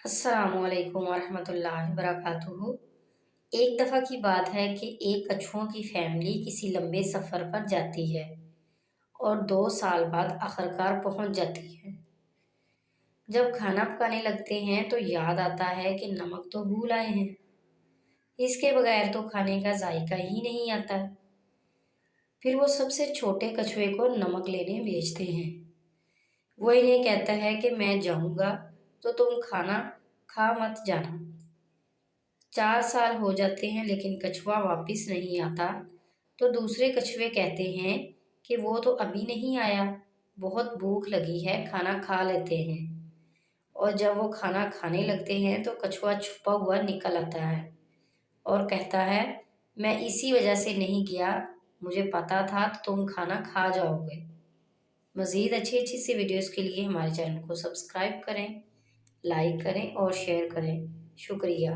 अस्सलामु अलैकुम वरहमतुल्लाहि वबरकातुहू। एक दफ़ा की बात है कि एक कछुओं की फैमिली किसी लंबे सफ़र पर जाती है और 2 साल बाद आखिरकार पहुंच जाती है। जब खाना पकाने लगते हैं तो याद आता है कि नमक तो भूल आए हैं। इसके बगैर तो खाने का जायका ही नहीं आता। फिर वो सबसे छोटे कछुए को नमक लेने भेजते हैं। वो इन्हें कहता है कि मैं जाऊंगा तो तुम खाना खा मत जाना। 4 साल हो जाते हैं लेकिन कछुआ वापस नहीं आता। तो दूसरे कछुए कहते हैं कि वो तो अभी नहीं आया, बहुत भूख लगी है, खाना खा लेते हैं। और जब वो खाना खाने लगते हैं तो कछुआ छुपा हुआ निकल आता है और कहता है, मैं इसी वजह से नहीं गया, मुझे पता था तुम खाना खा जाओगे। मज़ीद अच्छी अच्छी सी वीडियोस के लिए हमारे चैनल को सब्सक्राइब करें, लाइक करें और शेयर करें। शुक्रिया।